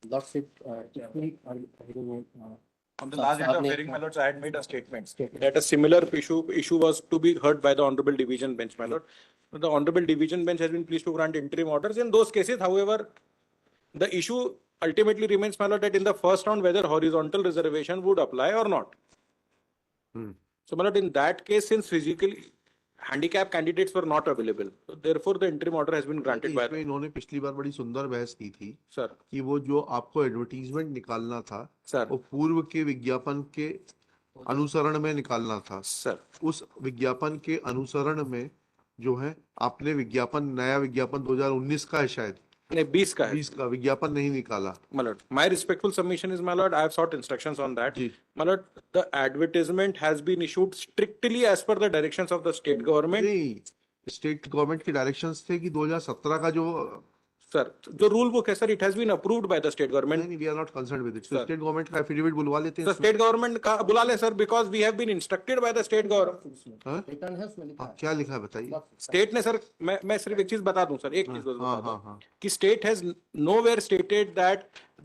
Lordship, इसमें, On the last date of आपने- hearing, my lords, I had made a statement that a similar issue was to be heard by the Honorable Division Bench, my lord. The Honorable Division Bench has been pleased to grant interim orders. In those cases, however, the issue ultimately remains, my lord, that in the first round, whether horizontal reservation would apply or not. So, my lord, in that case, since physically handicap candidates were not available, so therefore the interim order has been granted by. इसमें इन्होंने पिछली बार बड़ी सुंदर बहस की थी Sir, कि वो जो आपको एडवर्टीजमेंट निकालना था Sir. वो पूर्व के विज्ञापन के अनुसरण में निकालना था। sir, उस विज्ञापन के अनुसरण में जो है आपने विज्ञापन, नया विज्ञापन 2019 का है शायद, नहीं 20 का है। 20 का विज्ञापन नहीं निकाला। My lord, my respectful submission is, my lord, I have sought instructions on that. जी। My lord, the advertisement has been issued strictly as per the directions of the state government. नहीं, स्टेट गवर्नमेंट के directions थे कि 2017 का जो Sir, जो rule book है sir, it has been approved by the state government. नहीं, we are not concerned with it. Sir. State government का एफिडेविट बुलवा लेते So हैं। state government का बुला ले sir, because we have been instructed by the state government. हाँ? Return है उसमें लिखा हाँ, है। क्या लिखा है बताइए। State ने sir, मैं सिर्फ एक चीज बता दूं सर, एक चीज बस हाँ बता हाँ दूं हाँ। कि state has nowhere stated that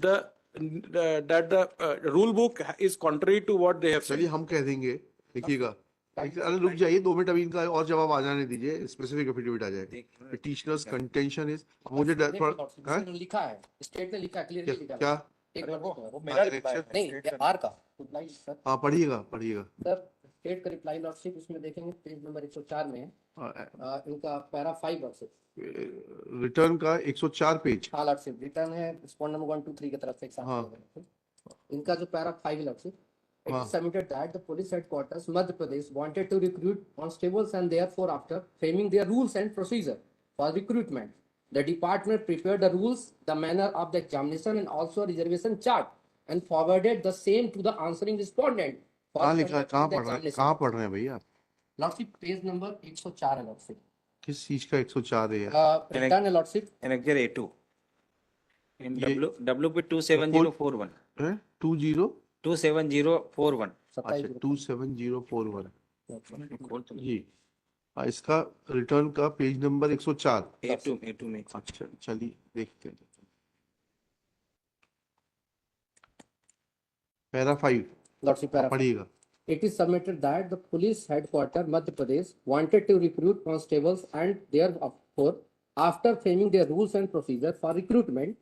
the rule book is contrary to what they have said. चलिए हम कह देंगे, देखिएगा। अरे रुक जाइए 2 मिनट, अभी इनका और जवाब आ जाने दीजिए, स्पेसिफिक एफिडेविट आ जाएगा। पिटिशनर्स कंटेंशन इज, मुझे इसमें लिखा है, स्टेट ने लिखा है, क्लियरली लिखा है। क्या एक वो मिनट, मेरा reply है, नहीं state का आर का रिप्लाई सर। हाँ पढ़िएगा पढ़िएगा। सर स्टेट का रिप्लाई लॉर्डशिप उसमें देखेंगे पेज नंबर 104 में है। इनका पैरा 5 लॉर्डशिप, रिटर्न का 104 पेज। हाँ लॉर्डशिप, रिटर्न है स्पॉन्ड नंबर 1 2 3 की तरफ से एक साथ हाँ। है। इनका जो पैरा 5 लॉर्डशिप, it हाँ। is submitted that the police headquarters Madhya Pradesh wanted to recruit constables and therefore after framing their rules and procedure for recruitment, the department prepared the rules, the manner of the examination and also a reservation chart and forwarded the same to the answering respondent for कहाँ लिखा है, conducting कहाँ the पढ़ रहे हैं, examination. कहाँ पढ़ रहे हैं भैया? लॉर्डशिप पेज नंबर 104 है लॉर्डशिप। किस चीज का 104 है? रिटर्न है लॉर्डशिप, Annexure A2 in ये- WP 27041 है 20 27041 अच्छा 27041 खोल तो जी। हाँ, इसका रिटर्न का पेज नंबर 104। A2 में अच्छा चलिए देखते हैं। पैरा 5 लॉर्डशिप पैरा पढ़िएगा। It is submitted that the police headquarters Madhya Pradesh wanted to recruit constables and therefore after framing their rules and procedure for recruitment,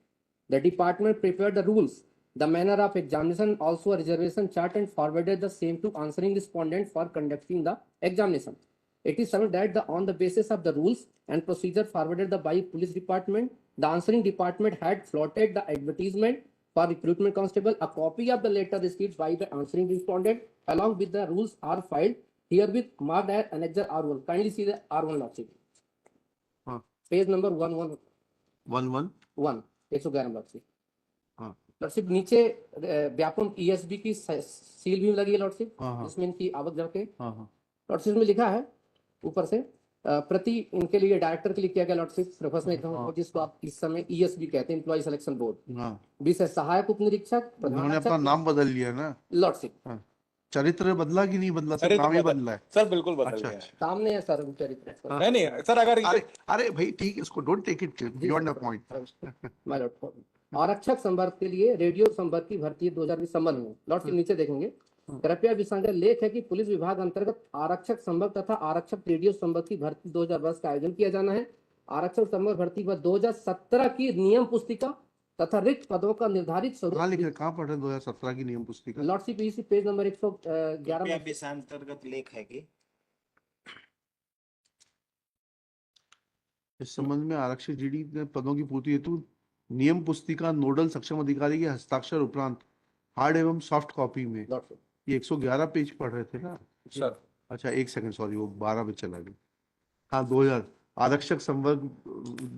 the department prepared the rules, the manner of examination, also a reservation chart and forwarded the same to answering respondent for conducting the examination. It is submitted that on the basis of the rules and procedure forwarded by police department, the answering department had floated the advertisement for recruitment constable. A copy of the letter received by the answering respondent along with the rules are filed herewith marked as annexure R1. Kindly see the R1 lordship. हाँ। Page number 111 111 lordship. हाँ। Lordship नीचे Vyapam ESB की seal भी लगी है lordship, हाँ, हाँ। जिसमें इनकी आवक जब के हाँ हाँ लॉर्डशिप में लिखा है ऊपर से प्रति इनके लिए डायरेक्टर के लिए किया गया लॉर्डशिप प्रोफेशनल एग्जाम, जिसको आप इस समय ESB कहते हैं, एम्प्लॉय सिलेक्शन बोर्ड। हाँ। 20 है सहायक उप निरीक्षक, उन्होंने अपना नाम बदल लिया ना। लॉर्डशिप हाँ। चरित्र बदला कि नहीं बदला? अरे सिर्फ नाम ही तो बदला है। सर बिल्कुल बदल अच्छा, गया है। अच्छा। सामने है सर चरित्र। नहीं नहीं सर, अगर अरे अरे भाई ठीक है, इसको don't take it beyond the point. My lord, आरक्षक संवर्ग के लिए रेडियो संवर्ग की भर्ती 2020 संबंध में लॉर्ड के नीचे देखेंगे। कृपया विसंगत लेख है कि पुलिस विभाग अंतर्गत आरक्षक संवर्ग तथा आरक्षक रेडियो संवर्ग की भर्ती 2020 का आयोजन किया जाना है। आरक्षक संवर्ग भर्ती व 2017 की नियम पुस्तिका तथा रिक्त पदों का निर्धारित स्वरूप। कहाँ लिखे, कहाँ पढ़ रहे हैं 2017 की नियम पुस्तिका? लॉर्डशिप इसी पेज नंबर 111 में अंतर्गत लेख है कि इस संबंध में आरक्षक जीडी पदों की पूर्ति हेतु नियम पुस्तिका नोडल सक्षम अधिकारी के हस्ताक्षर उपरांत हार्ड एवं सॉफ्ट कॉपी में। लॉर्डशिप ये 111 पेज पढ़ रहे थे ना सर। अच्छा एक सेकंड, सॉरी वो 12 पे चला गया। हाँ 2000 आरक्षक संवर्ग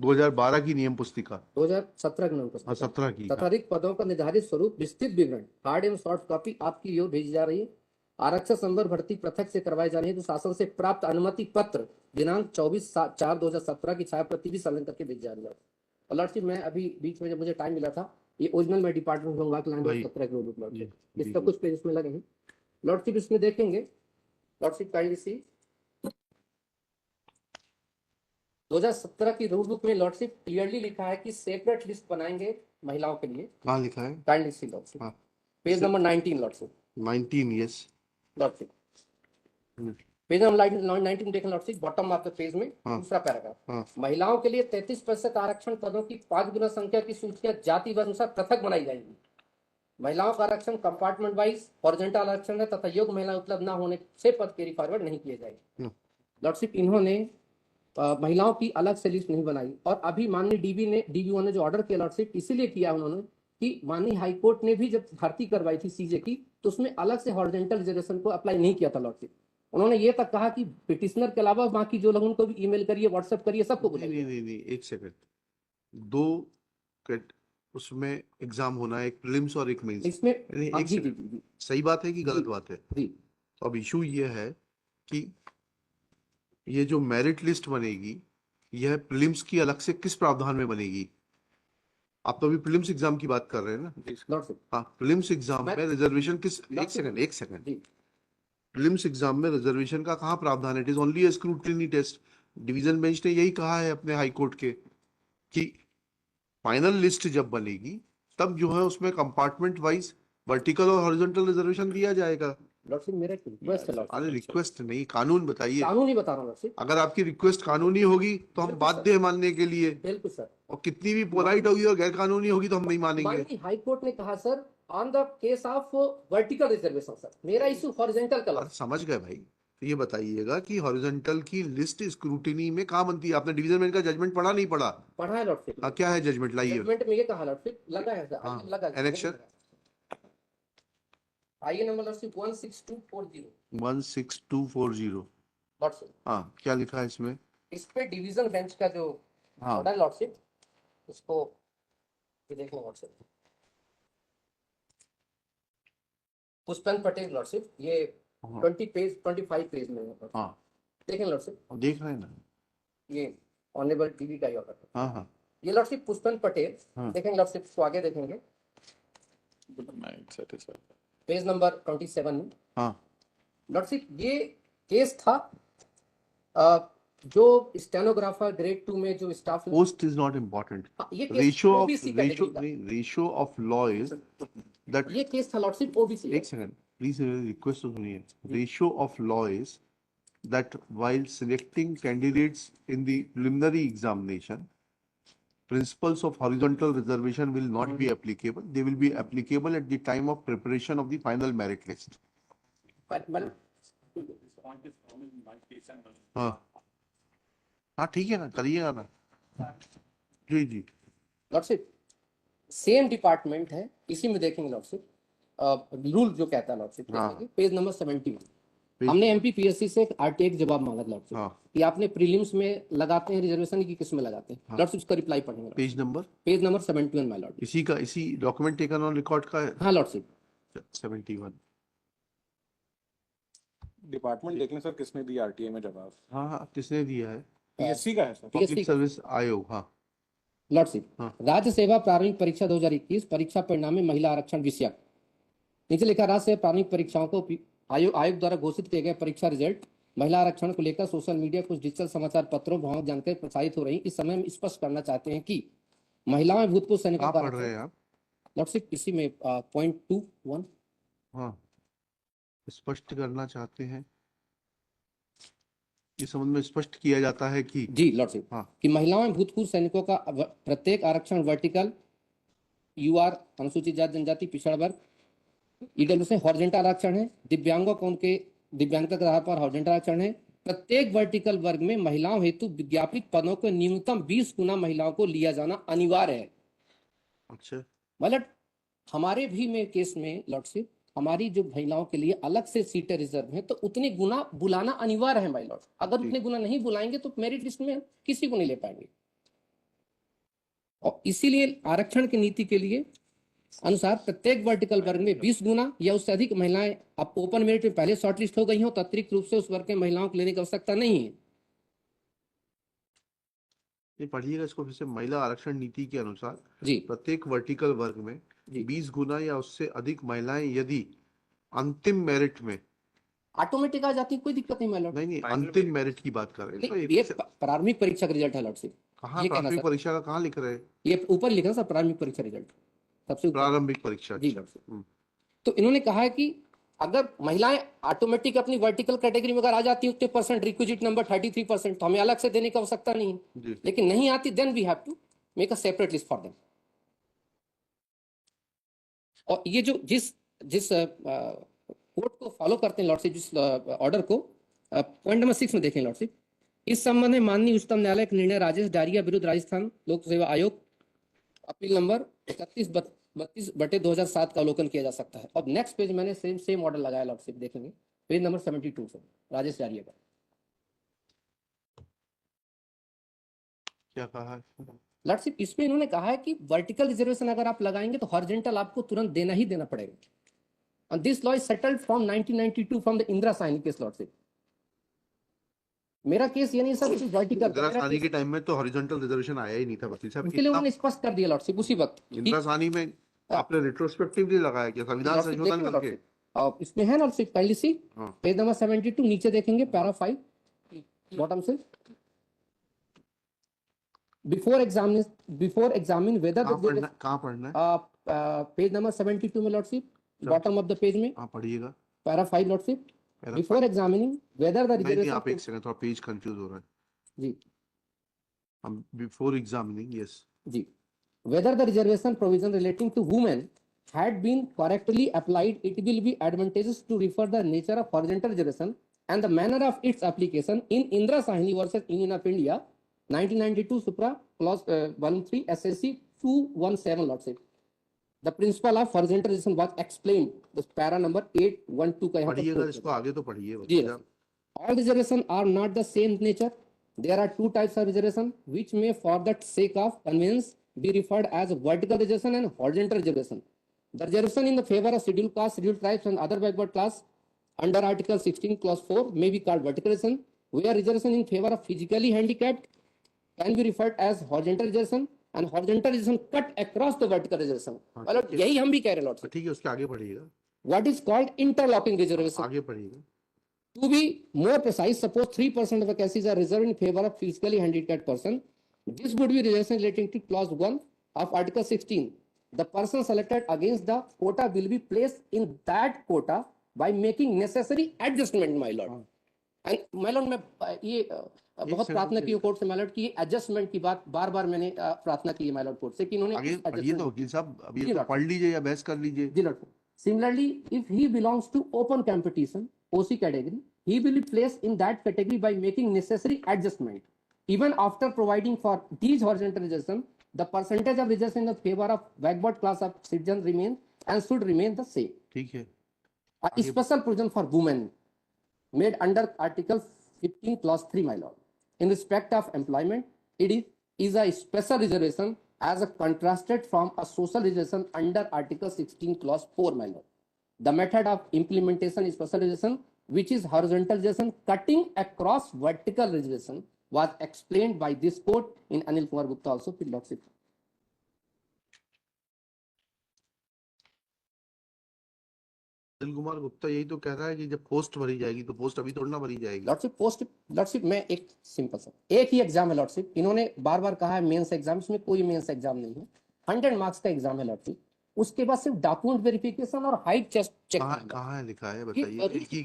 2012 की नियम पुस्तिका 2017 की नियम पुस्तिका 17 की। तथा रिक्त पदों का निर्धारित स्वरूप विस्तृत विवरण हार्ड एवं सॉफ्ट कॉपी आपकी ओर भेजी जा रही है। आरक्षक संवर्ग भर्ती पृथक से करवाई जानी है तो शासन से प्राप्त अनुमति पत्र दिनांक 24/4/2017 की छायाप्रति भी संलग्न करके भेजी जा रही है। और लॉर्डशिप मैं अभी बीच में जब मुझे टाइम मिला था, ये ओरिजिनल मैं डिपार्टमेंट होगा कि 17 के रूप में इसका कुछ पेज इसमें लगे हैं लॉर्डशिप। इसमें देखेंगे लॉर्डशिप काइंडली सी 2017 की रूल बुक में लॉर्डशिप क्लियरली लिखा है कि सेपरेट लिस्ट बनाएंगे महिलाओं के लिए। कहाँ लिखा है? काइंडली सी लॉर्डशिप, हाँ। Page number 19 lordship, 19, yes. Lordship hmm. Page number 19 देखें lordship, bottom of the page में हाँ। दूसरा पैराग्राफ। हाँ। महिलाओं के लिए 33% आरक्षण पदों की 5 गुना संख्या की सूचियां जाति व अनुसार पृथक बनाई जाएंगी। महिलाओं का आरक्षण कंपार्टमेंट वाइज हॉरिजॉन्टल आरक्षण है तथा योग्य महिलाएं उपलब्ध न होने से पद कैरी फॉरवर्ड नहीं किए जाएंगे। लॉर्डशिप इन्होंने महिलाओं की अलग से लिस्ट नहीं बनाई, और अभी माननीय डीबीओ ने जो ऑर्डर किया लॉर्डशिप इसीलिए किया उन्होंने कि माननीय हाईकोर्ट ने भी जब भर्ती करवाई थी सीजे की तो उसमें अलग से हॉरिजॉन्टल रिजर्वेशन को अप्लाई नहीं किया था लॉर्डशिप। उन्होंने ये तक कहा कि पिटिशनर के अलावा बाकी जो लोग उनको भी ईमेल करिए, व्हाट्सएप करिए, सबको नहीं बुलाइए। नहीं नहीं, एक सेकंड। दो उसमें एग्जाम होना है, एक प्रीलिम्स और एक मेंस। इसमें नहीं, हाँ, एक जी जी सेकंड। जी सही बात है कि गलत जी। बात है? जी तो अब इशू ये है कि ये जो मेरिट लिस्ट बनेगी, यह प्रीलिम्स की अलग से किस प्रावधान में बनेगी? आप तो अभी प्रीलिम्स एग्जाम की बात कर रहे हैं ना? लॉर्डशिप हाँ, प्रीलिम्स एग्जाम मैं- में रिजर्वेशन किस, एक लॉर्डशिप- सेकंड एक सेकंड। जी प्रीलिम्स एग्जाम में रिजर्वेशन का कहाँ प्रावधान है? It is only a scrutiny test. Division bench ने यही कहा है अपने हाई कोर्ट के कि फाइनल लिस्ट जब बनेगी तब जो है उसमें कंपार्टमेंट वाइज वर्टिकल और हॉरिजॉन्टल रिजर्वेशन दिया जाएगा। लॉर्डशिप मेरा एक रिक्वेस्ट है अरे लॉर्डशिप, रिक्वेस्ट नहीं, कानून बताइए। कानून ही बता रहा हूँ लॉर्डशिप। अगर आपकी रिक्वेस्ट कानूनी होगी तो हम बिल्कुल सर। बाध्य हैं मानने के लिए, बिल्कुल सर। और कितनी भी पोलाइट होगी और गैर कानूनी होगी तो हम नहीं मानेंगे। माननीय हाई कोर्ट ने कहा sir on the case of vertical reservation sir, मेरा इशू हॉरिजॉन्टल का अरे समझ गए भाई। तो ये बताइएगा कि हॉरिजॉन्टल की लिस्ट स्क्रूटिनी में कहाँ बनती है? आपने डिवीजन बेंच का जजमेंट पढ़ा नहीं पढ़ा? पढ़ा है लॉर्डशिप। हाँ, क्या है जजमेंट? लाइए। जजमेंट में ये कहा लॉर्डशिप, लगा है सर, हाँ, लगा annexure? आइए नंबर लॉर्डशिप 16240 16240। लॉर्डशिप। हाँ, क्या लिखा है इसमें? इस पे डिवीजन बेंच का जो हाँ। ऑर्डर लॉर्डशिप, इसको ये देख लो लॉर्डशिप। पुष्पन पटेल लॉर्डशिप, ये हाँ। 25 पेज में है। हाँ, देखें लॉर्डशिप, देख रहे हैं ना? ये ऑनरेबल टीवी का ऑर्डर है। हाँ हाँ ये लॉर्डशिप पुष्पन पटेल, हाँ। देखेंगे लॉर्डशिप, इसको आगे देखेंगे पेज नंबर 27 में। हाँ। लॉर्डशिप ये केस था जो स्टेनोग्राफर ग्रेड 2 में जो staff, post is not important. ये case ratio of OBC category का, ratio of law is that. ये केस था लॉर्डशिप ओबीसी। एक सेकंड प्लीज, रिक्वेस्ट तो सुनिए। Ratio of law is that while selecting candidates in the preliminary examination, principles of horizontal reservation will not be applicable. They will be applicable at the time of preparation of the final merit list. हाँ हाँ, ठीक है ना, करिएगा ना। जी जी। Lordship same department है, इसी में देखेंगे लॉर्डशिप रूल जो कहता है लॉर्डशिप, हाँ। Page number 71। हमने एमपी पीएससी से आरटीए जवाब मांगा लॉर्डशिप हाँ। कि आपने प्रीलिम्स में लगाते हैं रिजर्वेशन की किस में लगाते हैं। हाँ। लॉर्डशिप उसका रिप्लाई पढ़ेंगे। Page number 71 my Lord. इसी का, इसी डॉक्यूमेंट टेकन ऑन रिकॉर्ड का है। हाँ लॉर्डशिप। 71। डिपार्टमेंट देखने सर किसने दिया आरटीए में जवाब? हाँ हाँ, किसने दिया है? पीएससी का है सर। पब्लिक सर्विस आयोग। हाँ लॉर्डशिप हाँ। राज्य सेवा प्रारंभिक परीक्षा 2021 परीक्षा परिणाम में महिला आरक्षण विषय, नीचे लिखा राज्य सेवा प्रारंभिक परीक्षाओं को आयोग द्वारा घोषित किए गए परीक्षा रिजल्ट महिला आरक्षण को लेकर सोशल मीडिया, कुछ डिजिटल समाचार पत्रों, भ्रामक जानकारी प्रसारित हो रही। इस समय हम स्पष्ट करना चाहते हैं कि महिलाओं में भूतपूर्व सैनिकों कहाँ पढ़ रहे हैं आप? लॉर्डशिप इसी में .21। हाँ, स्पष्ट करना चाहते हैं, इस संबंध में स्पष्ट किया जाता है कि जी लॉर्डशिप हाँ। कि महिलाओं में भूतपूर्व सैनिकों का प्रत्येक आरक्षण वर्टिकल, यूआर अनुसूचित जाति जनजाति पिछड़ा वर्ग, ईडब्ल्यू से हॉरिजॉन्टल आरक्षण है, दिव्यांगों को उनके दिव्यांगता के आधार पर हॉरिजॉन्टल आरक्षण है। प्रत्येक वर्टिकल वर्ग में महिलाओं हेतु विज्ञापित पदों को न्यूनतम 20 गुना महिलाओं को लिया जाना अनिवार्य है। अच्छा, मतलब हमारे भी में केस में लॉर्डशिप, हमारी जो महिलाओं के लिए अलग से सीटें रिजर्व हैं तो उतनी गुना बुलाना अनिवार्य है माय लॉर्ड। अगर उतने गुना नहीं बुलाएंगे तो मेरिट लिस्ट में किसी को नहीं ले पाएंगे। और इसीलिए आरक्षण की नीति के लिए अनुसार प्रत्येक वर्टिकल वर्ग में 20 गुना या उससे अधिक महिलाएं अब ओपन मेरिट में पहले शॉर्टलिस्ट हो गई हो तो अतिरिक्त रूप से उस वर्ग के महिलाओं को लेने की आवश्यकता नहीं है। ये पढ़िएगा इसको फिर से। महिला आरक्षण नीति के अनुसार जी प्रत्येक वर्टिकल वर्ग में जी। 20 गुना या उससे अधिक महिलाएं यदि अंतिम मेरिट में ऑटोमेटिक आ जाती है, कोई दिक्कत नहीं माइलॉर्ड। नहीं नहीं, Final अंतिम मेरिट की बात कर रहे हैं तो नहीं, एक ये से- प्रारंभिक परीक्षा का रिजल्ट है लॉर्डशिप, कहाँ ये कहना प्राथमिक सर, परीक्षा का कहाँ लिख रहे हैं? ये ऊपर लिखा है सर, प्रारंभिक परीक्षा रिजल्ट सबसे ऊपर। प्रारंभिक परीक्षा, जी अच्छा। लॉर्डशिप। तो इन्होंने कहा है कि अगर महिलाएं ऑटोमेटिक अपनी वर्टिकल कैटेगरी में अगर आ जाती है उतने परसेंट, रिक्विजिट नंबर 33%, तो हमें अलग से देने की आवश्यकता नहीं है। जी। लेकिन नहीं आती, then we have to make a separate list for them. और ये जो जिस जिस कोड को फॉलो करते हैं लॉर्डशिप, जिस ऑर्डर को, पॉइंट नंबर 6 में देखें लॉर्डशिप, इस संबंध में माननीय उच्चतम न्यायालय का निर्णय राजेश डारिया विरुद्ध राजस्थान लोक सेवा आयोग, अपील नंबर 31/32/2007 का अवलोकन किया जा सकता है। अब नेक्स्ट पेज मैंने सेम ऑर्डर लगाया लॉर्डशिप, देखेंगे पेज नंबर 72 से, राजेश डारिया का। क्या कहा है? लॉर्डशिप इसमें इन्होंने कहा है कि वर्टिकल रिजर्वेशन अगर आप लगाएंगे तो हॉरिजॉन्टल आपको तुरंत देना ही देना पड़ेगा। And this law is settled from 1992 from the Indira Sahni case, lordship. मेरा केस ये नहीं सर वर्टिकल, इंदिरा साहनी के टाइम में तो हॉरिजॉन्टल रिजर्वेशन आया ही नहीं था वकील साहब। इसके लिए उन्होंने स्पष्ट कर दिया लॉर्डशिप उसी वक्त। इंदिरा साहनी में आपने रिट्रोस्पेक्टिवली लगाया क्या, संविधान लॉर्डशिप संशोधन देखिए करके? लॉर्डशिप, अब इसमें है लॉर्डशिप, काइंडली सी हाँ। पेज नंबर 72 नीचे देखेंगे, पैरा 5 बॉटम से, बिफोर एग्जामिन वेदर कहाँ पढ़ना है? पेज नंबर 72 में lordship, bottom of the page में, हाँ पढ़िएगा। Para 5 lordship, para before examining whether the नहीं नहीं, आप एक रिजर्वेशन। सेकंड, थोड़ा पेज कंफ्यूज हो रहा है। जी हम बिफोर एग्जामिनिंग, यस। जी, whether the reservation provision relating to women had been correctly applied, it will be advantageous to refer the nature of horizontal reservation and the manner of its application in Indira Sahni versus Union of India 1992 Supra clause 13 SSC 217 lordship. The principle of horizontal reservation was explained, the para number 812 का यहाँ पर पढ़िएगा quote इसको, आगे तो पढ़िए जी वकील साहब। all reservation are not the same nature. There are two types of reservation which may for the sake of convenience be referred as vertical reservation and horizontal reservation. The reservation in the favor of scheduled caste, scheduled tribes and other backward class under Article 16 Clause 4 may be called vertical reservation, where reservation in favor of physically handicapped can be referred as horizontal reservation and horizontal reservation cut across the vertical reservation. मतलब यही हम भी कह रहे हैं Lord. ठीक है, उसके आगे पढ़िएगा, What is called interlocking reservation? आगे पढ़िएगा। To be more precise, suppose 3% of vacancies are reserved in favor of physically handicapped person. This would be reservation relating to clause 1 of Article 16. The person selected against the quota will be placed in that quota by making necessary adjustment, my lord. And my lord, मैं ये बहुत प्रार्थना की court से my lord की adjustment की बात बार बार मैंने प्रार्थना की है my lord कोर्ट से कि इन्होंने आगे पढ़िए तो वकील साहब, अभी जी, ये तो लॉर्ड। पढ़ लीजिए या बहस कर लीजिए। जी Lord. Similarly, if he belongs to open competition OC category, he will be placed in that category by making necessary adjustment. Even after providing for these horizontal reservation, the percentage of reservation in the favor of backward class of citizens remain and should remain the same. ठीक है, A special provision for women made under Article 15 Clause 3, my lord. In respect of employment, it is a special reservation as a contrasted from a social reservation under Article 16 Clause 4, my lord. The method of implementation is special reservation, which is horizontal reservation cutting across vertical reservation, was explained by this court in Anil Kumar Gupta also, Field Lordship. Anil Kumar Gupta यही तो कह रहा है कि जब post भरी जाएगी तो पोस्ट अभी थोड़ी ना भरी जाएगी। लॉर्डशिप पोस्ट, लॉर्डशिप में एक सिंपल सा एक ही एग्जाम है लॉर्डशिप, इन्होंने बार बार कहा है मेंस एग्जाम, इसमें कोई मेंस एग्जाम नहीं है, 100 मार्क्स का एग्जाम है लॉर्डशिप। उसके बाद सिर्फ डॉक्यूमेंट वेरिफिकेशन और हाइट चेक कहाँ है लिखा है बताइए, एक ही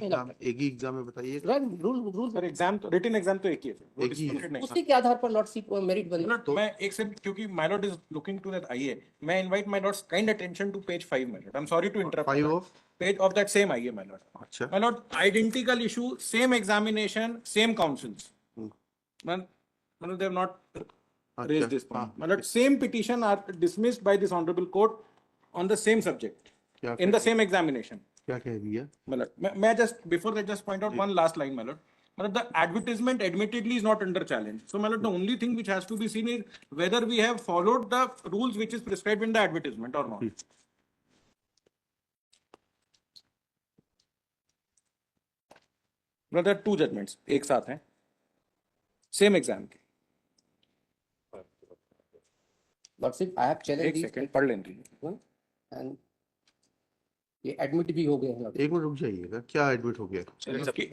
एग्जाम है बताइए। रूल सर एग्जाम तो रिटन एग्जाम तो एक ही है सर, वो एक ही है। disputed नहीं। उसी के आधार पर लॉर्डशिप मेरिट बनी। तो मैं एक से, क्योंकि my lord is looking to that IA, मैं invite my lord's kind attention to page 5, my lord. I'm sorry to interrupt. 5 of Page of that same IA, my lord. अच्छा, My lord, identical issue, same examination, same counsels. Man, they have not raised this point. My lord, same petition are dismissed by this honorable court on the same subject, क्या in the same examination. क्या कह दिया? My lord, may I just, before I just point out one last line, my lord. My lord, the advertisement admittedly is not under challenge. So, my lord, the only thing which has to be seen is whether we have followed the rules which is prescribed in the advertisement or not. Brother, two judgments एक साथ हैं, same exam के। Lordship I have challenge एक second पढ़ लेने दीजिए। and ये admit भी हो गए हैं लॉर्ड। एक मिनट रुक जाइएगा, क्या एडमिट हो गया?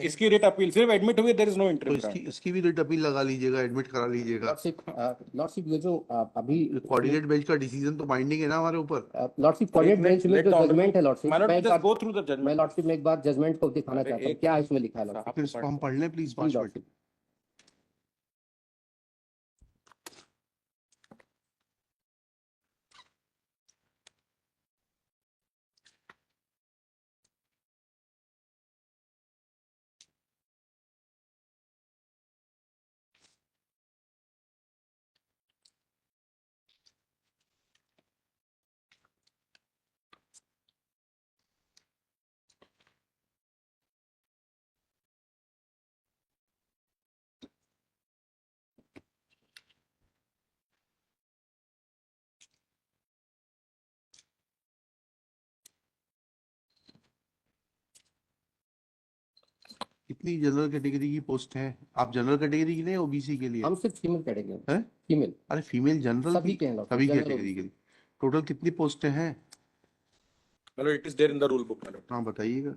इसकी रेट अपील सिर्फ एडमिट हुई, देयर इज नो तो इंटरव्यू। इसकी भी रिट अपील लगा लीजिएगा, एडमिट करा लीजिएगा। लॉर्डशिप ये जो अभी कोऑर्डिनेट बेंच का डिसीजन तो बाइंडिंग है ना हमारे ऊपर। लॉर्डशिप कोऑर्डिनेट बेंच में जो जजमेंट है लॉर्डशिप, माय मैं एक लॉर्ड, जस्ट बार गो थ्रू द जजमेंट। मैं लॉर्डशिप में एक बार जजमेंट को दिखाना अरे चाहता हूँ, एक क्या इसमें लिखा है लॉर्डशिप। फिर इसको हम पढ़ लें प्लीज, 5 मिनट। लॉर्डशिप। कितनी जनरल कैटेगरी की पोस्ट है? आप जनरल कैटेगरी के लिए ओबीसी के लिए? हम सिर्फ फीमेल कैटेगरी हैं? फीमेल अरे फीमेल जनरल सभी के हैं लॉर्डशिप, सभी जनरल कैटेगरी के लिए टोटल कितनी पोस्टें हैं? मतलब it is there in the rule book, madam. हाँ बताइएगा।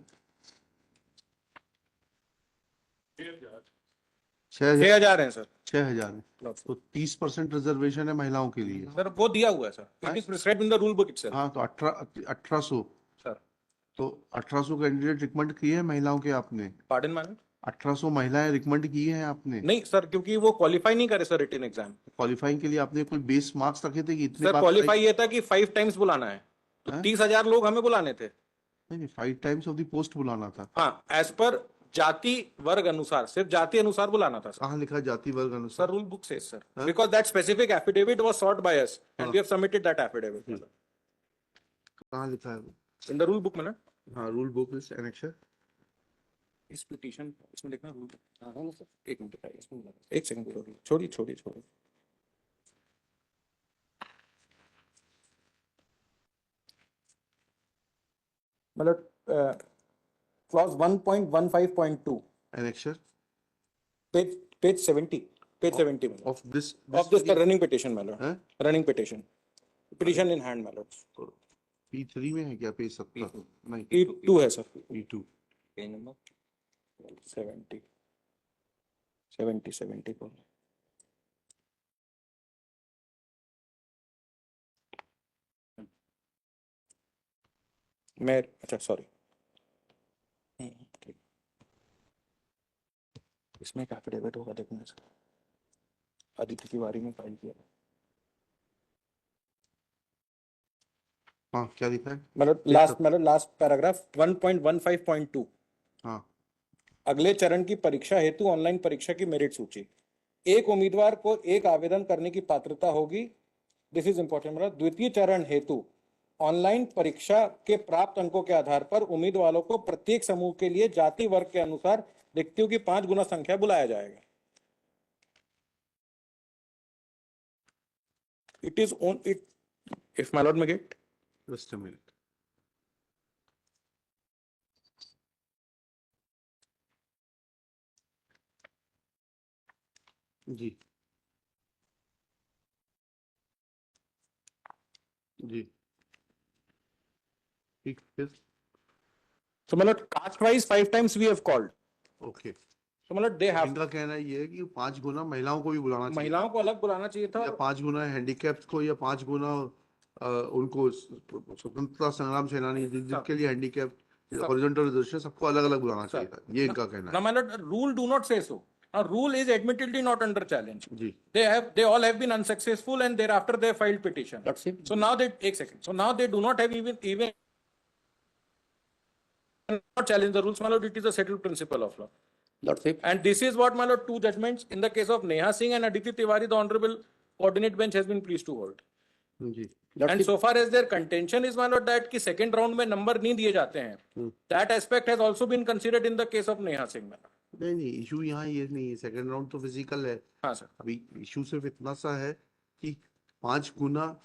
6000 है सर। 6000 है, तो 30% रिजर्वेशन है महिलाओं के लिए। सर वो दिया हुआ है sir, it is prescribed in the rule book itself. हाँ तो 1800, सर तो 1800 कैंडिडेट रिकमेंड किए हैं महिलाओं के आपने? Pardon madam. 1800 महिलाएं रिकमेंड की हैं आपने? नहीं सर, क्योंकि वो क्वालिफाई नहीं करे सर रिटन एग्जाम। क्वालिफाइंग के लिए आपने कोई बेस मार्क्स रखे थे कि इतने सर क्वालिफाई ये था कि 5 टाइम्स बुलाना है, तो हाँ? 30,000 लोग हमें बुलाने थे। नहीं 5 टाइम्स ऑफ द पोस्ट बुलाना था। हाँ, एज पर जाति वर्ग अनुसार, सिर्फ जाति अनुसार बुलाना था सर। कहाँ लिखा है जाति वर्ग अनुसार? सर रूल बुक से sir, because that specific affidavit was sought by us and we have submitted that affidavit कहाँ लिखा है वो? इन द रूल बुक में ना। हाँ रूल बुक इज एनेक्सर। इस पिटीशन इसमें लिखना रूल। हाँ है ना सर, एक मिनट बताइए इसमें, एक सेकंड छोड़िए छोड़िए छोड़िए। मतलब क्लॉज 1.15.2 एनेक्सर पेज 70 में of this of this the running petition, my lord. हैं? Running petition in hand, my lord. P3 में है क्या? पेज 70 नहीं, E2 है सर, P2। पेज नंबर 70 को। मैं अच्छा सॉरी, इसमें एक एफिडेविट होगा, देखना सर, आदित्य तिवारी ने फाइल किया। हाँ क्या लिखा है? मतलब लास्ट पैराग्राफ 1.15.2। हाँ अगले चरण की परीक्षा हेतु ऑनलाइन परीक्षा की मेरिट सूची। एक उम्मीदवार को एक आवेदन करने की पात्रता होगी। This is important. मतलब द्वितीय चरण हेतु ऑनलाइन परीक्षा के प्राप्त अंकों के आधार पर उम्मीदवारों को प्रत्येक समूह के लिए जाति वर्ग के अनुसार रिक्तियों की 5 गुना संख्या बुलाया जाएगा। It is on it if my lord में गेट जस्ट अ मिनट। जी जी ठीक फिर So, मतलब caste wise 5 times we have called. Okay. So, मतलब दे हैव, इनका कहना ये है कि 5 गुना महिलाओं को भी बुलाना चाहिए, महिलाओं को अलग बुलाना चाहिए था। या 5 गुना हैंडीकैप्स को, या 5 गुना उनको स्वतंत्रता संग्राम सेनानी जिनके लिए हैंडीकैप हॉरिजॉन्टल रिजर्वेशन सबको अलग अलग बुलाना चाहिए था, ये इनका कहना Now, है। my lord, rule do not say so. Now, rule is admittedly not under challenge. जी They all have been unsuccessful and thereafter they filed petition. Lordship So now they, एक second. So now they do not have even not challenge the rules, my lord. It is a settled principle of law. Lordship And this is what, my lord, 2 judgments in the case of Neha Singh and Aditi Tiwari, the honorable coordinate bench has been pleased to hold. जी And lordship so far as their contention is, my lord, that कि second round में number नहीं दिए जाते हैं, that aspect has also been considered in the case of Neha Singh, my lord. नहीं issue यहाँ ये नहीं है, सेकंड राउंड तो फिजिकल है। हाँ सर। अभी इशू सिर्फ इतना सा है कि 5 गुना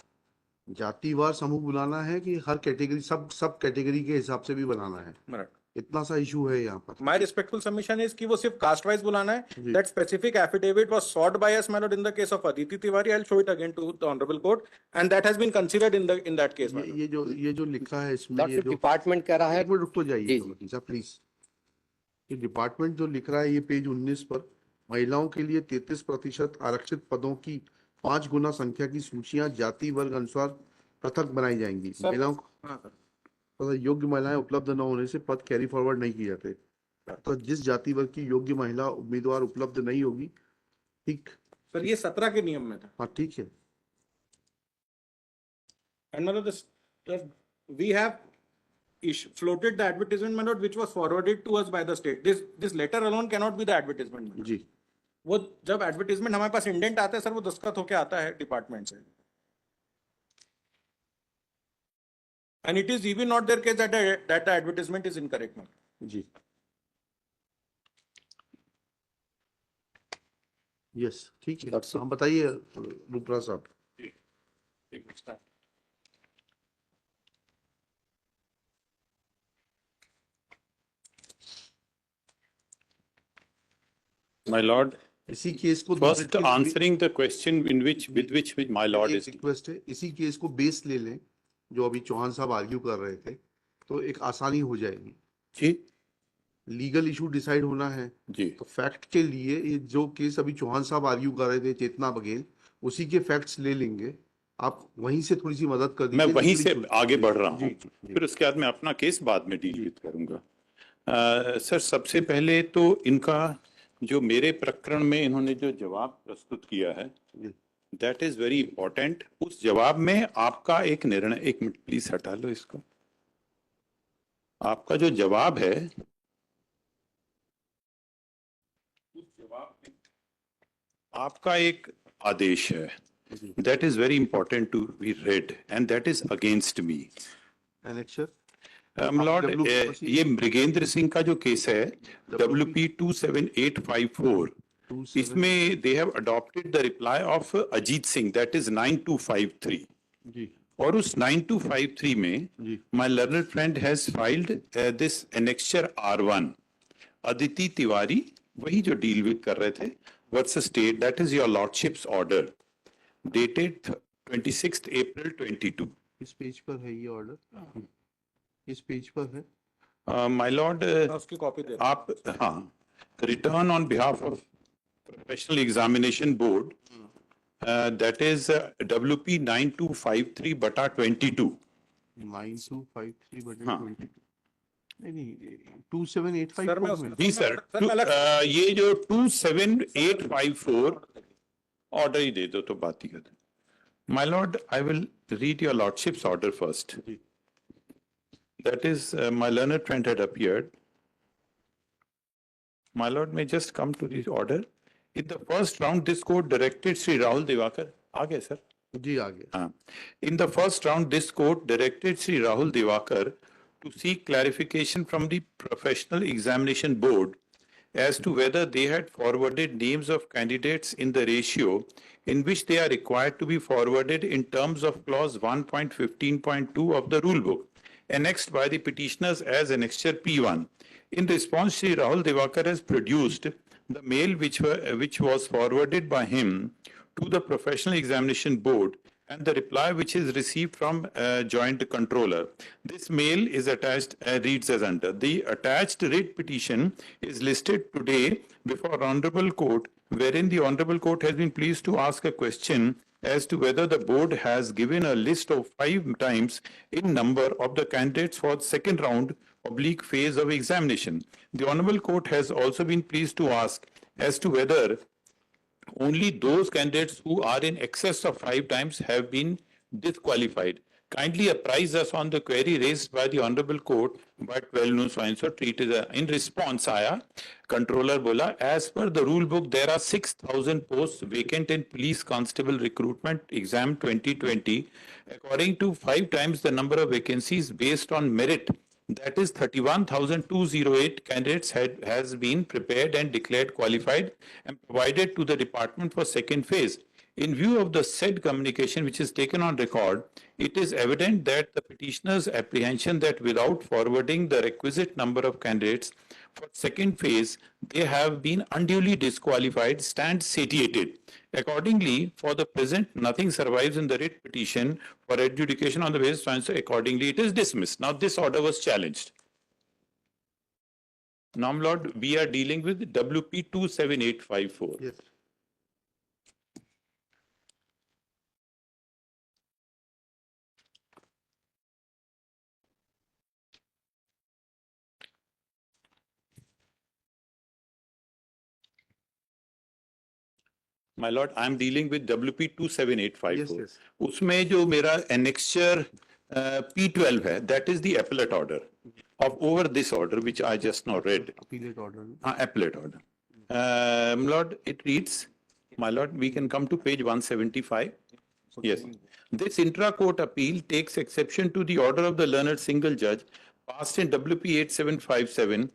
जातिवार समूह बुलाना है कि हर कैटेगरी सब कैटेगरी के हिसाब से भी बनाना है, My lord. इतना सा इशू है यहाँ पर। My respectful submission is कि वो सिर्फ caste wise बुलाना है. जी। That specific affidavit was sought by us, my lord, in the case of Aditi Tiwari. I'll show it again to the honorable court, and that has been considered in that case, my lord. ये जो लिखा है इसमें, That's ये what जो department कह रहा है। एक मिनट रुको जाइए जी, तो प्लीज। ये डिपार्टमेंट जो लिख रहा है, ये पेज 19 पर, महिलाओं के लिए 33% आरक्षित पदों की 5 गुना संख्या की सूचियां जाति वर्ग अनुसार पृथक बनाई जाएंगी। सर, महिलाओं को हाँ सर। तथा योग्य महिलाएं उपलब्ध न होने से पद कैरी फॉरवर्ड नहीं किए जाते। तो जिस जाति वर्ग की योग्य महिला उम्मीदवार उपलब्ध नहीं होगी, ठीक सर ये 17 के नियम में था। हाँ ठीक है। And my lord, we have floated the advertisement, my lord, which was forwarded to us by the state. This letter alone cannot be the advertisement, my lord. जी वो जब एडवर्टीजमेंट हमारे पास इंडेंट आता है सर, वो दस्तखत होके आता है डिपार्टमेंट से। And it is even not their case that the advertisement is incorrect, my lord. जी यस ठीक है। That's it. हम बताइए रूपरा साहब। My lord, इसी केस को first answering the question in which, with which my lord is. Request है, इसी केस को बेस ले लें जो अभी चौहान साहब आर्ग्यू कर रहे थे, तो एक आसानी हो जाएगी। जी लीगल इशू डिसाइड होना है जी तो फैक्ट के लिए ये जो केस अभी चौहान साहब आर्ग्यू कर रहे थे, चेतना बघेल, उसी के फैक्ट्स ले लेंगे। आप वहीं से थोड़ी सी मदद कर मैं दीजिए। वहीं legal से issue- आगे बढ़ रहा जी, हूँ, जी। फिर उसके बाद मैं अपना केस बाद में डील विद करूंगा। सर सबसे पहले तो इनका जो मेरे प्रकरण में इन्होंने जो जवाब प्रस्तुत किया है, जी। That is very important. उस जवाब में आपका एक निर्णय, एक मिनट प्लीज हटा लो इसको। आपका जो जवाब है, उस जवाब में आपका एक आदेश है, that is very important to be read and that is against me. Annexure? Lord WP ये मृगेंद्र सिंह का जो केस है WP 27854, 27 इसमें they have adopted the reply of Ajit Singh, that is 9253। जी और उस 9253 में जी my learned friend has filed this annexure R1। Aditi Tiwari वही जो डील विद कर रहे थे, what's state, that is your lordship's order dated 26 April 22। इस पेज पर है ये ऑर्डर, इस पेज पर है। माय लॉर्ड मैं उसकी कॉपी दे रहा हूँ। आप हाँ, return on behalf of professional examination board, that is WP 9253/22। 9253 बटे हाँ। 22 नहीं 27854 सर, मैं में। जी सर, सर, मैं अलग- ये जो 27854 ऑर्डर ही दे दो तो बात ही खत्म। My lord, I will read your lordship's order first. जी। That is, my learned friend had appeared. My lord, may just come to the order. In the first round, this court directed Sri Rahul Devakar. आगे sir. जी आगे। हाँ. In the first round, this court directed Sri Rahul Devakar to seek clarification from the Professional Examination Board as to whether they had forwarded names of candidates in the ratio in which they are required to be forwarded in terms of clause 1.15.2 of the rule book, annexed by the petitioners as annexure P1. In response, Sri Rahul Devakar has produced the mail which was forwarded by him to the Professional Examination Board and the reply which is received from Joint Controller. This mail is attached, reads as under. The attached writ petition is listed today before Honorable Court, wherein the Honorable Court has been pleased to ask a question as to whether the board has given a list of 5 times in number of the candidates for the second round oblique phase of examination. The Honorable Court has also been pleased to ask as to whether only those candidates who are in excess of 5 times have been disqualified. Kindly apprise us on the query raised by the Honorable Court by 12 noon so and so treated. In response, आया controller बोला, as per the rule book, there are 6,000 posts vacant in police constable recruitment exam 2020. According to 5 times the number of vacancies based on merit, that is 31,208 candidates has been prepared and declared qualified and provided to the department for second phase. In view of the said communication which is taken on record, it is evident that the petitioner's apprehension that without forwarding the requisite number of candidates for second phase, they have been unduly disqualified, stands satiated. Accordingly, for the present, nothing survives in the writ petition for adjudication on the basis of so accordingly it is dismissed. Now, this order was challenged. Now, my Lord, we are dealing with WP 27854. Yes. My Lord, I am dealing with WP 27854. Yes, yes. उसमें जो मेरा annexure P12 है, that is the appellate order of over this order which I just now read. Appellate order. Appellate order. My Lord, it reads, my Lord, we can come to page 175. Yes. This intra-court appeal takes exception to the order of the learned single judge passed in WP 8757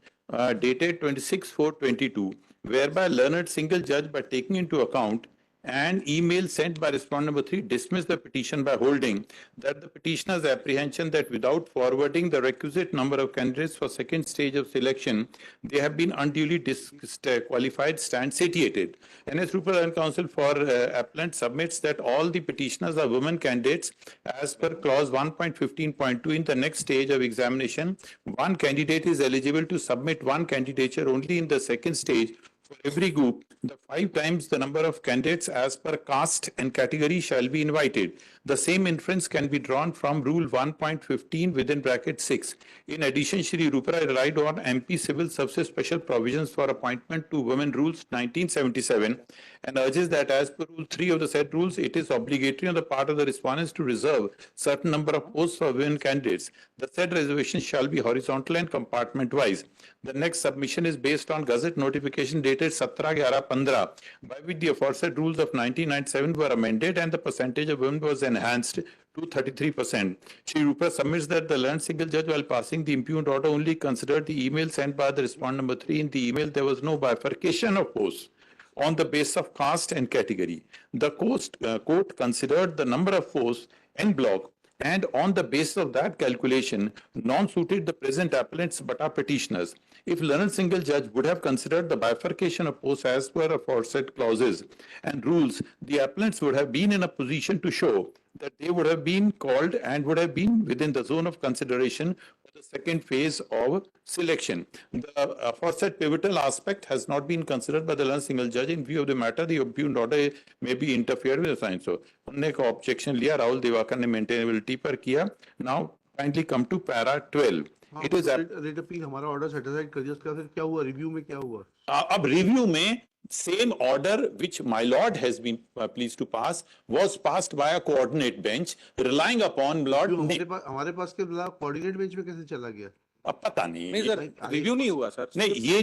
dated 26/4/22, whereby learned single judge, by taking into account an email sent by respondent number 3, dismissed the petition by holding that the petitioner's apprehension that without forwarding the requisite number of candidates for second stage of selection, they have been unduly disqualified, stand satiated. NS Rupert and Counsel for Appellant submits that all the petitioners are women candidates as per clause 1.15.2 in the next stage of examination. One candidate is eligible to submit one candidature only in the second stage. For every group, the 5 times the number of candidates as per caste and category shall be invited. The same inference can be drawn from Rule 1.15 within bracket 6. In addition, Shri Rupara relied on MP Civil Services Special Provisions for Appointment to Women Rules 1977 and urges that as per Rule 3 of the said rules, it is obligatory on the part of the respondents to reserve certain number of posts for women candidates. The said reservation shall be horizontal and compartment-wise. The next submission is based on Gazette notification dated 17/11/15, by which the aforesaid rules of 1997 were amended and the percentage of women was enhanced to 33%. Shri Rupert submits that the learned single judge, while passing the impugned order, only considered the email sent by the respondent number 3. In the email, there was no bifurcation of posts on the basis of caste and category. The court considered the number of posts en bloc, and on the basis of that calculation, non-suited the present appellants but are petitioners. If learned single judge would have considered the bifurcation of posts as per aforesaid clauses and rules, the appellants would have been in a position to show that they would have been called and would have been within the zone of consideration for the second phase of selection. The aforesaid pivotal aspect has not been considered by the learned single judge. In view of the matter, the impugned order may be interfered with the sign. So, उन्होंने को objection लिया, राहुल दिवाकर ने maintainability पर किया. Now, kindly come to para 12. हाँ, It is rate appeal हमारा order satisfied कर दिया, उसके बाद फिर क्या हुआ, रिव्यू में क्या हुआ? अब रिव्यू में same order which my lord has been pleased to pass was passed by a coordinate bench relying upon lord हमारे पास के कोऑर्डिनेट बेंच में कैसे चला गया? अब पता नहीं नहीं सर, रिव्यू नहीं हुआ सर. नहीं, ये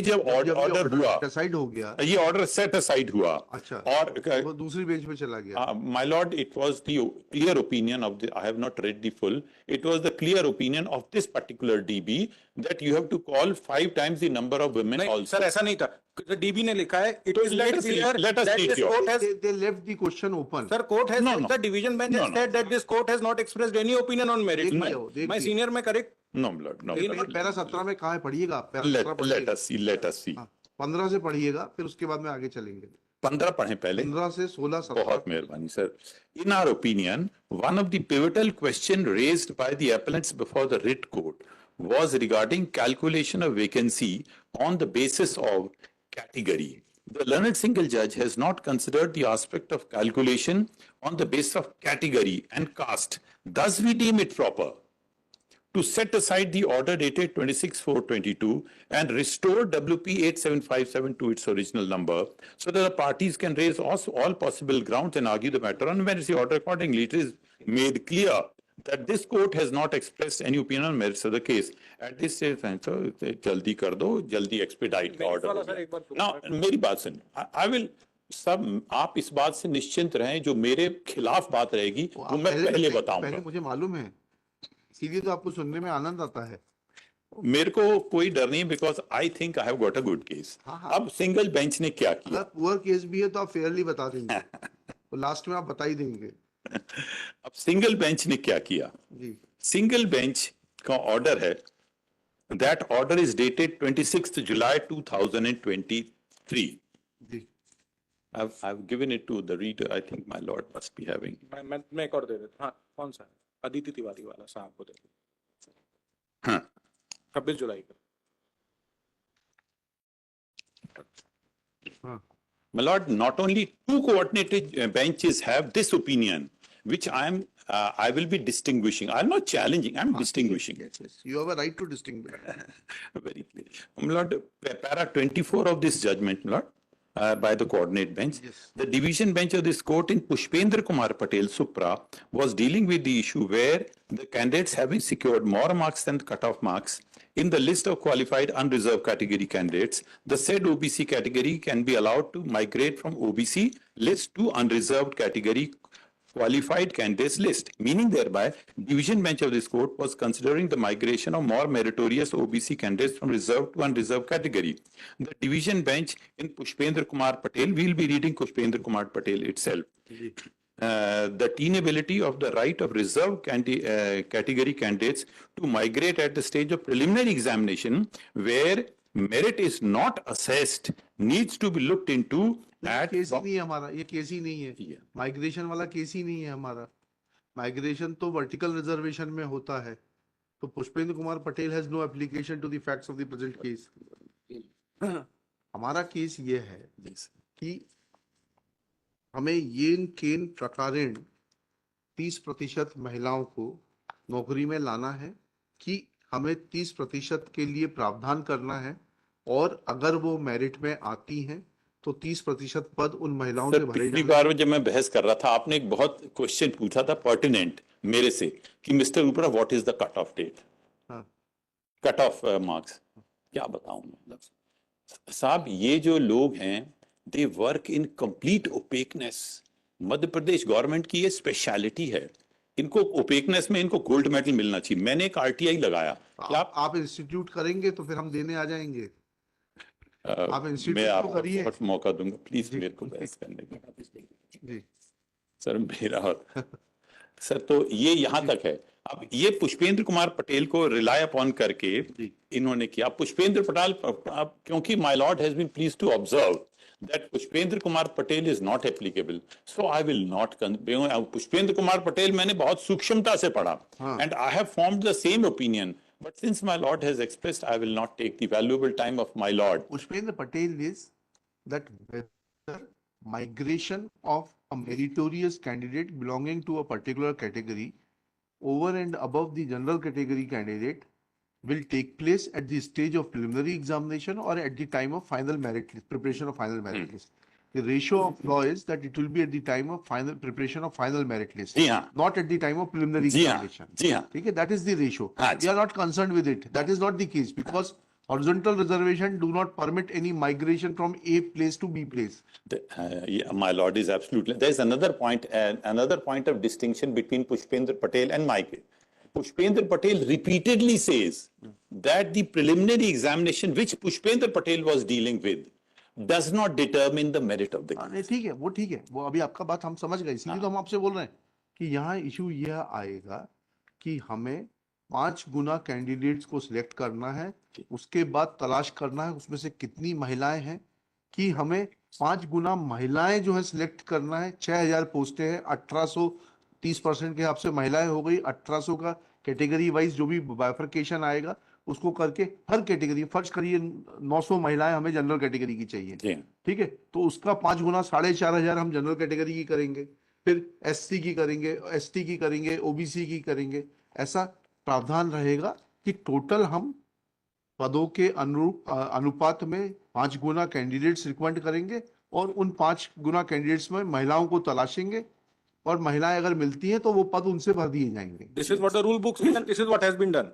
जब ऑर्डर हुआ, डिसाइड हो गया, ये ऑर्डर सेट असाइड हुआ. अच्छा, और वो दूसरी बेंच पे चला गया. my lord, it was the clear opinion of the, I have not read the full, it was the clear opinion of this particular DB that you have to call 5 times the number of women नहीं also. Sir, ऐसा नहीं था. DB ने लिखा है, it is made clear let us that read this your- court has, They left the question open. sir, court has, No, no. the division bench has No, no. said that this court has not expressed any opinion on merit. देख लिया वो, देख My लिया. senior में correct. No, my lord, no. my lord. Para 17 में कहाँ है, पढ़िएगा, पैरा 17 Let पढ़िएगा. us see, let us see. 15 से पढ़िएगा, फिर उसके बाद में आगे चलेंगे. 15 पढ़ें पहले. 15 से 16, 17. बहुत मेहरबानी sir. In our opinion, one of the pivotal question raised by the appellants before the writ court was regarding calculation of vacancy on the basis of category. The learned single judge has not considered the aspect of calculation on the basis of category and caste. Thus, we deem it proper to set aside the order dated 26/4/22 and restore WP 8757 to its original number so that the parties can raise all possible grounds and argue the matter on merits. The order accordingly, it is made clear that this court has not expressed any opinion on merits of the case. At this stage, so jaldi kar do, jaldi expedite the order. वाला sir एक बार Now, मेरी बात सुन. I will सब आप इस बात से निश्चिंत रहें, जो मेरे खिलाफ बात रहेगी वो मैं पहले बताऊंगा. पहले मुझे मालूम है, इसीलिए तो आपको सुनने में आनंद आता है. मेरे को कोई डर नहीं, because I think I have got a good case. हाँ, हाँ. अब सिंगल बेंच ने क्या किया? अगर पुअर केस भी है तो आप फेयरली बता देंगे. वो लास्ट में आप बता ही देंगे। अब सिंगल बेंच ने क्या किया? जी सिंगल बेंच का ऑर्डर है, that order is dated 26th July 2023. जी I've given it to the reader. I think my lord must be having. मैं एक और दे देता, हाँ कौन सा है? अदिति तिवारी वाला साहब को दे दो, हाँ 26 जुलाई का। My lord, not only two coordinated benches have this opinion, which I will be distinguishing. I'm not challenging, I'm distinguishing. yes, yes. You have a right to distinguish. Very clear. My lord, para 24 of this judgment, my lord, by the coordinate bench, Yes. the division bench of this court in Pushpendra Kumar Patel Supra was dealing with the issue where the candidates having secured more marks than the cutoff marks in the list of qualified unreserved category candidates, the said OBC category can be allowed to migrate from OBC list to unreserved category qualified candidates list, meaning thereby division bench of this court was considering the migration of more meritorious OBC candidates from reserved to unreserved category. The division bench in Pushpendra Kumar Patel, we'll be reading Pushpendra Kumar Patel itself. The tenability of the right of reserved category candidates to migrate at the stage of preliminary examination where merit is not assessed needs to be looked into at case ही नहीं है हमारा, ये case ही नहीं है। Yeah. Migration वाला case ही नहीं है हमारा। माइग्रेशन तो वर्टिकल रिजर्वेशन में होता है। तो Pushpendra Kumar Patel has no application to the facts of the present case. हमारा केस ये है कि हमें येन केन प्रकारेण 30% महिलाओं को नौकरी में लाना है कि हमें 30% के लिए प्रावधान करना है, और अगर वो मेरिट में आती हैं तो 30% पद उन महिलाओं से सर, भरे पिछली जाएंगे। बार जब मैं बहस कर रहा था, आपने एक बहुत क्वेश्चन पूछा था पर्टिनेंट मेरे से कि mister Upra what is the cut off date, हाँ। Cut off marks. क्या बताऊं मैं साहब, ये जो लोग हैं they work in complete opaqueness. Madhya Pradesh government की ये स्पेशलिटी है, इनको ओपेकनेस में इनको गोल्ड मेडल मिलना चाहिए। मैंने एक आरटीआई लगाया, क्या आप इंस्टीट्यूट करेंगे तो फिर हम देने आ जाएंगे। आप मैं इंस्टीट्यूट तो आपको करिए। बहुत मौका दूंगा, प्लीज जी। मेरे को बहस करने का। जी सर मेरा सर तो ये यहाँ तक है। अब ये पुष्पेंद्र कुमार पटेल को रिलाय अपॉन करके इन्होंने किया। पुष्पेंद्र पटेल, क्योंकि my lord has been pleased to observe that Pushpendra Kumar Patel is not applicable, so I will not. Pushpendra Kumar Patel मैंने बहुत सूक्ष्मता से पढ़ा, and I have formed the same opinion. But since my lord has expressed, I will not take the valuable time of my lord. Pushpendra Patel is that whether migration of a meritorious candidate belonging to a particular category over and above the general category candidate will take place at the stage of preliminary examination or at the time of final merit list, preparation of final merit list. The ratio of law is that it will be at the time of final preparation of final merit list, जी हाँ, not at the time of preliminary जी हाँ, examination. जी हाँ, Okay, that is the ratio. हाँ, We are not concerned with it. That is not the case because horizontal reservation do not permit any migration from A place to B place. yeah, my lord is absolutely. There is another point of distinction between Pushpendra Patel and Mike. Pushpendra Patel repeatedly says that the preliminary examination which Pushpendra Patel was dealing with does not determine the merit of the case. नहीं ठीक है, वो ठीक है, वो अभी आपका बात हम समझ गए, इसीलिए तो हम आपसे बोल रहे हैं कि यहाँ इशू यह आएगा कि हमें 5 गुना कैंडिडेट्स को सिलेक्ट करना है, उसके बाद तलाश करना है उसमें से कितनी महिलाएं हैं, कि हमें 5 गुना महिलाएं जो है सिलेक्ट करना है। 6000 पोस्टें हैं, 1800 30% के हिसाब से महिलाएं हो गई, 1800 का कैटेगरी वाइज जो भी बाइफर्केशन आएगा उसको करके हर कैटेगरी, फर्ज करिए 900 महिलाएं हमें जनरल कैटेगरी की चाहिए, ठीक है, तो उसका 5 गुना 4500 हम जनरल कैटेगरी की करेंगे, फिर एससी की करेंगे, एसटी की करेंगे, ओबीसी की करेंगे। ऐसा प्रावधान रहेगा कि टोटल हम पदों के अनुपात में 5 गुना कैंडिडेट्स रिकमेंड करेंगे और उन 5 गुना कैंडिडेट्स में महिलाओं को तलाशेंगे और महिलाएं अगर मिलती हैं तो वो पद उनसे भर दिए जाएंगे। This is what the rule book says and this is what has been done.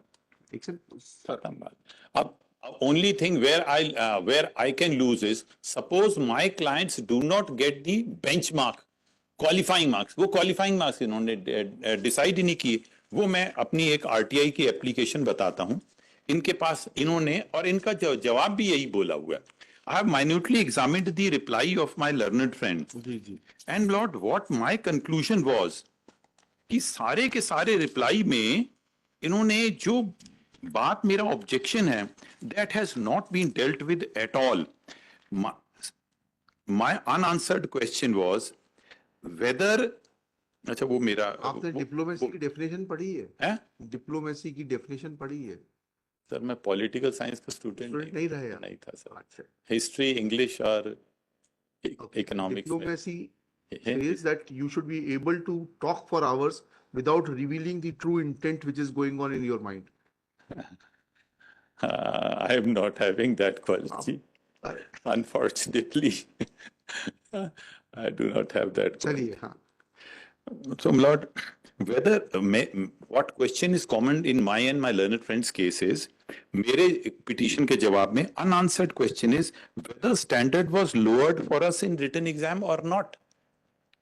Only thing where I can lose is suppose my clients do not get the benchmark qualifying marks. वो qualifying marks इन्होंने decide ही नहीं किए। वो मैं अपनी एक RTI की application बताता हूं, इनके पास इन्होंने, और इनका जवाब भी यही बोला हुआ है। I have minutely examined the reply of my learned friend. Ji ji And Lord, what my conclusion was कि सारे के सारे रिप्लाई में इन्होंने जो बात मेरा ऑब्जेक्शन है that has not been dealt with at all. My unanswered question was whether अच्छा वो मेरा आपने डिप्लोमेसी की डेफिनेशन पढ़ी है? है डिप्लोमेसी की डेफिनेशन पढ़ी है? सर मैं पॉलिटिकल साइंस का स्टूडेंट स्टूडेंट नहीं रहे आप? नहीं था सर अच्छा, हिस्ट्री इंग्लिश और इकोनॉमिक्स में diplomacy says that you should be able to talk for hours without revealing the true intent which is going on in your mind. I am not having that quality. Unfortunately, I do not have that. चलिए हाँ So, Lord, whether what question is common in my and my learned friends' cases, मेरे petition के जवाब में unanswered question is whether standard was lowered for us in written exam or not.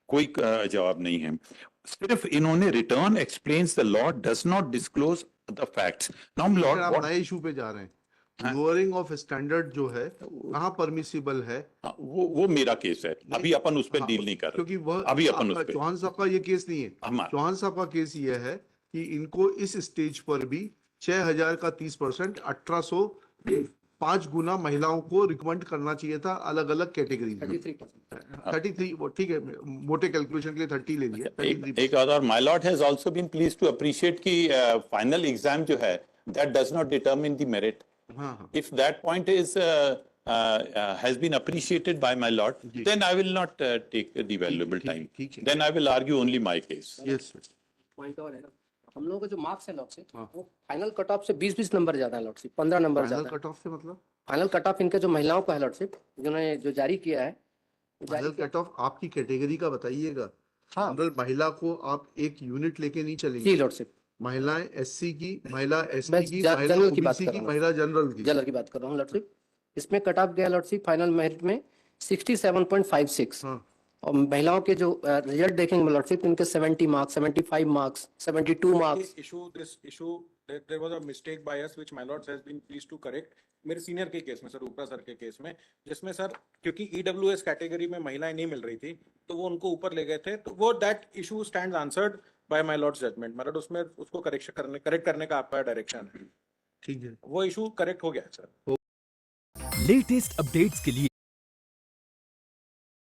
कोई जवाब नहीं है. सिर्फ इन्होंने return explains the law does not disclose the facts. Now, Lord, आप what? नए इशू पे जा रहे हैं. लोअरिंग ऑफ स्टैंडर्ड जो है कहाँ परमिसिबल है? वो मेरा केस है. अभी अपन उस पर डील नहीं कर रहे. क्योंकि वह अभी अपन उस पे. चौहान साहब का ये केस नहीं है. हमारा. चौहान साहब का केस ये है कि इनको इस स्टेज पर भी 6000 का 30% 1805 गुना महिलाओं को रिकमेंड करना चाहिए था अलग अलग कैटेगरीज में. 33 ठीक है, मोटे कैलकुलेशन के लिए 30 ले लिया. एक और my lord has also been pleased to appreciate कि final exam जो है that does not determine the merit. If that point is has been appreciated by my lord, then I will not take the valuable time. Then I will argue only my case. Yes. Point और है ना, हम लोगों का जो marks है lordship वो final cut off से 20 नंबर ज्यादा है लॉर्डशिप, 15 नंबर फाइनल ज्यादा है. कट ऑफ से मतलब फाइनल कट ऑफ इनके जो महिलाओं का है लॉर्डशिप, जिन्होंने जो जारी किया है, फाइनल कट ऑफ आपकी कैटेगरी का बताइएगा. हाँ जनरल महिला को आप एक यूनिट लेके नहीं जी चलेंगे. लॉर्डशिप, महिलाएं एससी की, महिला मैं एसटी की, महिला जनरल की बात ओबीसी कर की, रहा हूँ. महिला जनरल की. जनरल की बात कर रहा हूँ लॉर्डशिप. इसमें कट ऑफ गया लॉर्डशिप फाइनल मेरिट में 67.56 हाँ. और महिलाओं के जो रिजल्ट देखेंगे लॉर्डशिप, इनके 70 marks, 75 marks, 72 marks. There was a mistake by us which my lords has been pleased to correct. मेरे सीनियर के केस में सर, ऊपरा सर के केस में, जिसमें सर क्योंकि ईडब्ल्यूएस कैटेगरी में महिलाएं नहीं मिल रही थी तो वो उनको ऊपर ले गए थे, तो वो that issue stands answered by my lord's judgment. My lord उसमें उसको करेक्ट करने का आपका डायरेक्शन है. ठीक है. वो इशू करेक्ट हो गया सर. लेटेस्ट अपडेट्स के लिए